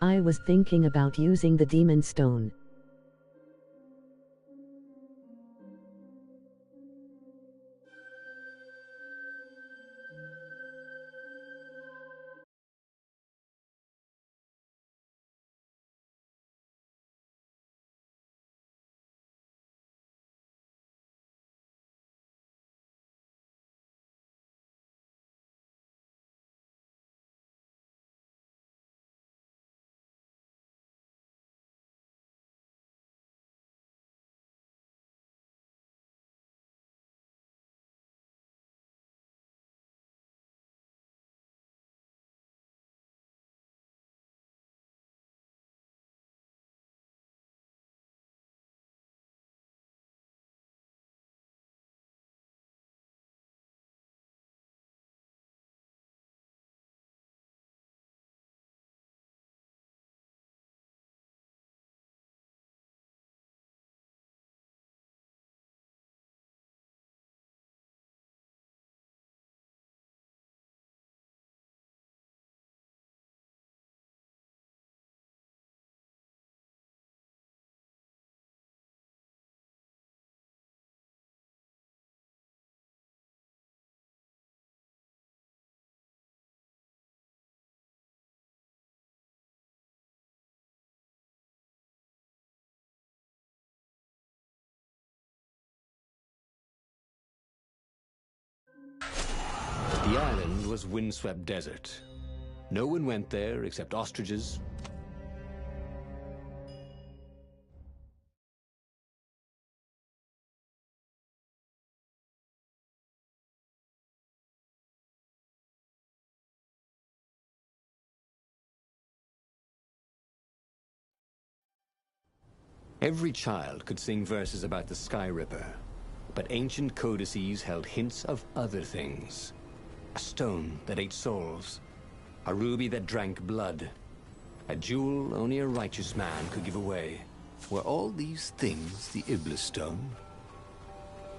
I was thinking about using the demon stone. The island was windswept desert. No one went there except ostriches. Every child could sing verses about the Sky Ripper, but ancient codices held hints of other things. A stone that ate souls, a ruby that drank blood, a jewel only a righteous man could give away. Were all these things the Iblis stone?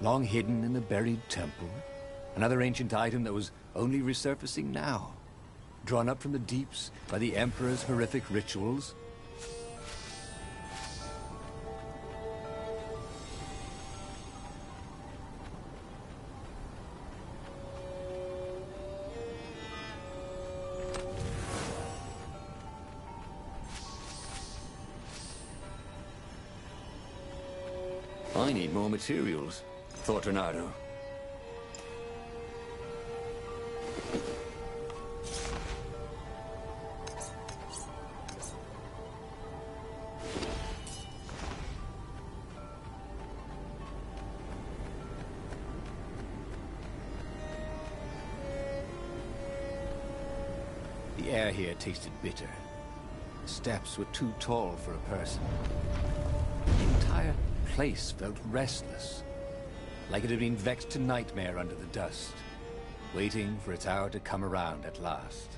Long hidden in a buried temple? Another ancient item that was only resurfacing now? Drawn up from the deeps by the Emperor's horrific rituals? I need more materials, thought Renato. The air here tasted bitter. The steps were too tall for a person. The entire place felt restless, like it had been vexed to nightmare under the dust, waiting for its hour to come around at last.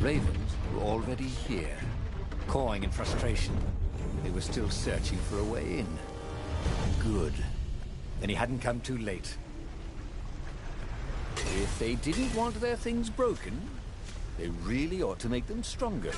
Ravens were already here, cawing in frustration. They were still searching for a way in. Good. Then he hadn't come too late. If they didn't want their things broken, they really ought to make them stronger.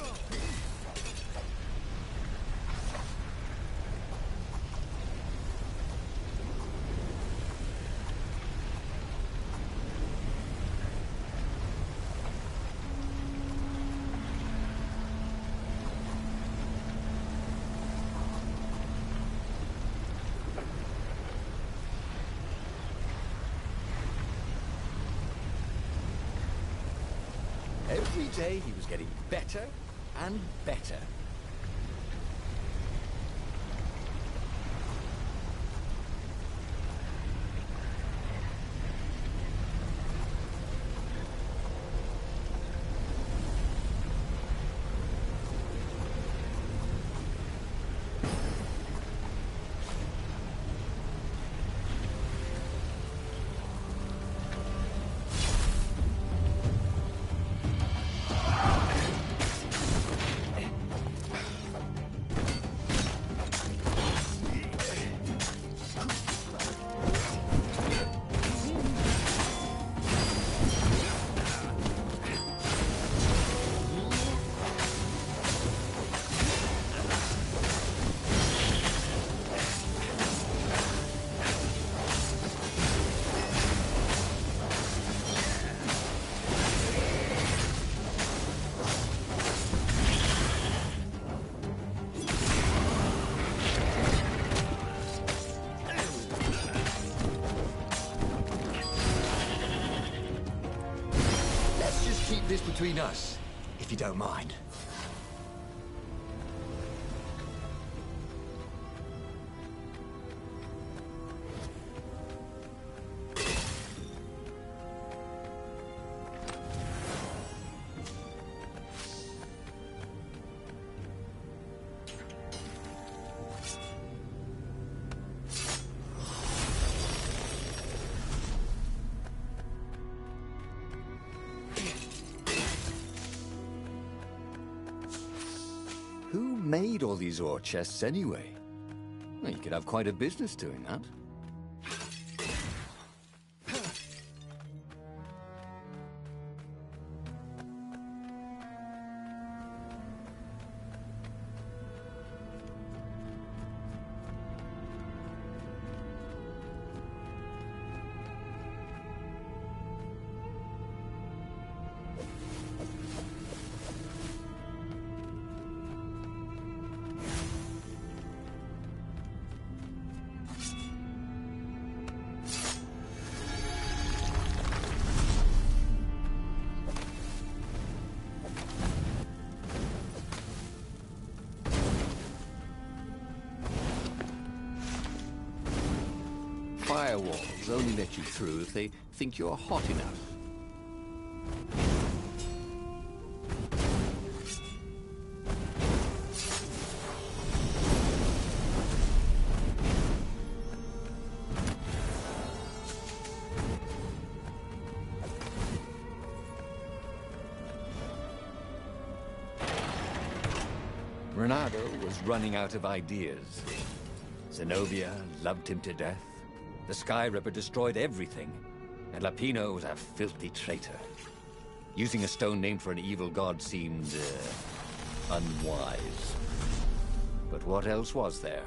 every day he was getting better and better. This between us, if you don't mind. Who made all these ore chests anyway? Well, you could have quite a business doing that. Firewalls only let you through if they think you're hot enough. Ronaldo was running out of ideas. Zenobia loved him to death. The Sky Ripper destroyed everything, and Lapino was a filthy traitor. Using a stone named for an evil god seemed, unwise. But what else was there?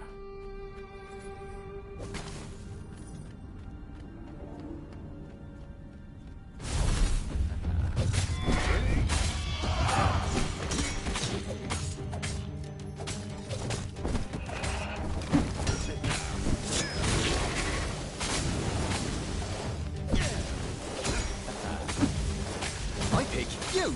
You!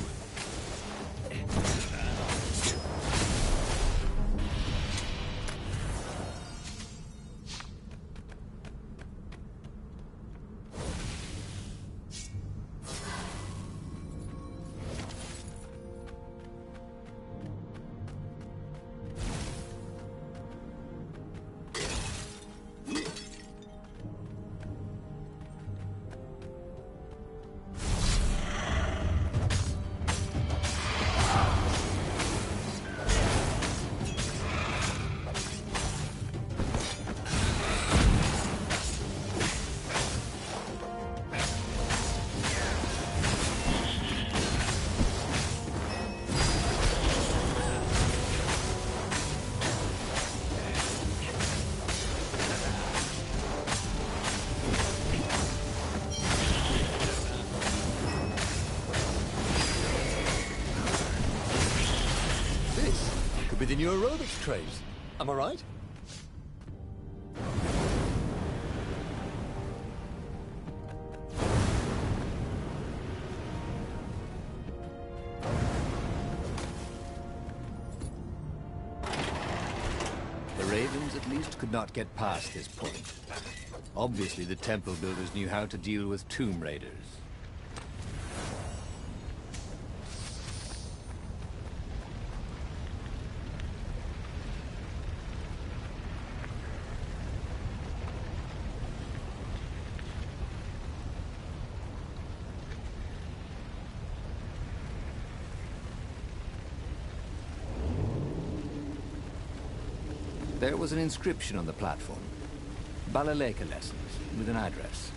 With the new aerobics craze. Am I right? least could not get past this point. Obviously, the temple builders knew how to deal with tomb raiders. There was an inscription on the platform. Balaleka lessons, with an address.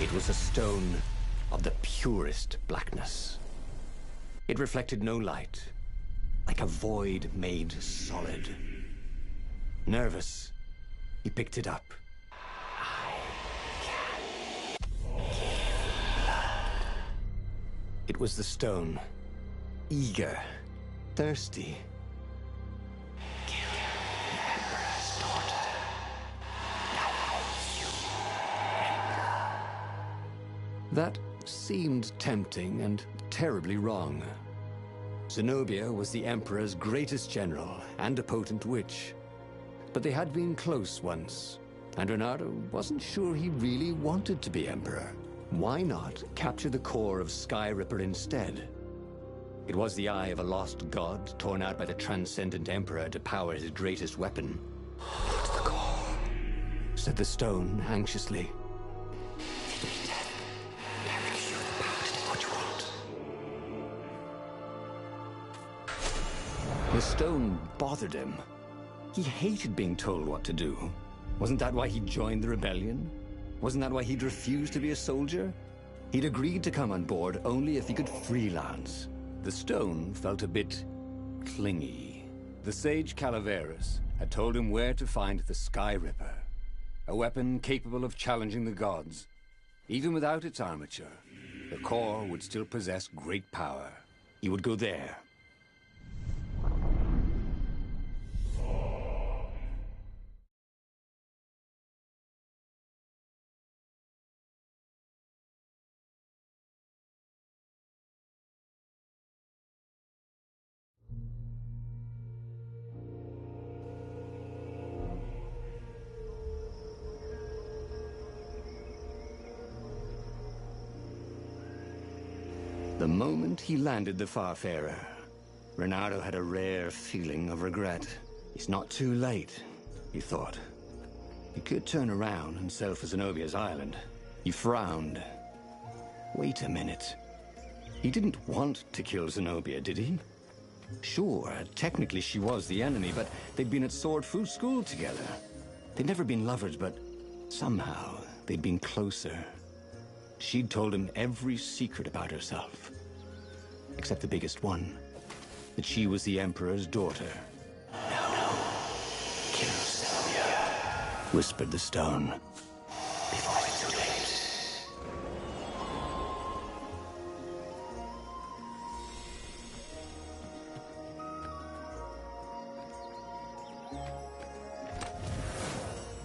It was a stone of the purest blackness. It reflected no light, like a void made solid. Nervous, he picked it up. It was the stone, eager, thirsty. That seemed tempting and terribly wrong. Zenobia was the Emperor's greatest general and a potent witch. But they had been close once, and Renato wasn't sure he really wanted to be Emperor. Why not capture the core of Sky Ripper instead? It was the eye of a lost god torn out by the transcendent Emperor to power his greatest weapon. "What's the core?" said the stone anxiously. The stone bothered him. He hated being told what to do. Wasn't that why he joined the rebellion? Wasn't that why he'd refused to be a soldier? He'd agreed to come on board only if he could freelance. The stone felt a bit clingy. The sage Calaveras had told him where to find the Sky Ripper, a weapon capable of challenging the gods. Even without its armature, the core would still possess great power. He would go there. The moment he landed the Farfarer, Renato had a rare feeling of regret. It's not too late, he thought. He could turn around and sail for Zenobia's island. He frowned. Wait a minute. He didn't want to kill Zenobia, did he? Sure, technically she was the enemy, but they'd been at sword food school together. They'd never been lovers, but somehow they'd been closer. She'd told him every secret about herself, except the biggest one, that she was the Emperor's daughter. No, kill Zenobia, whispered the stone, before it's too late.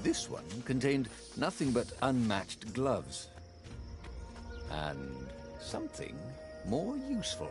This one contained nothing but unmatched gloves. And something more useful.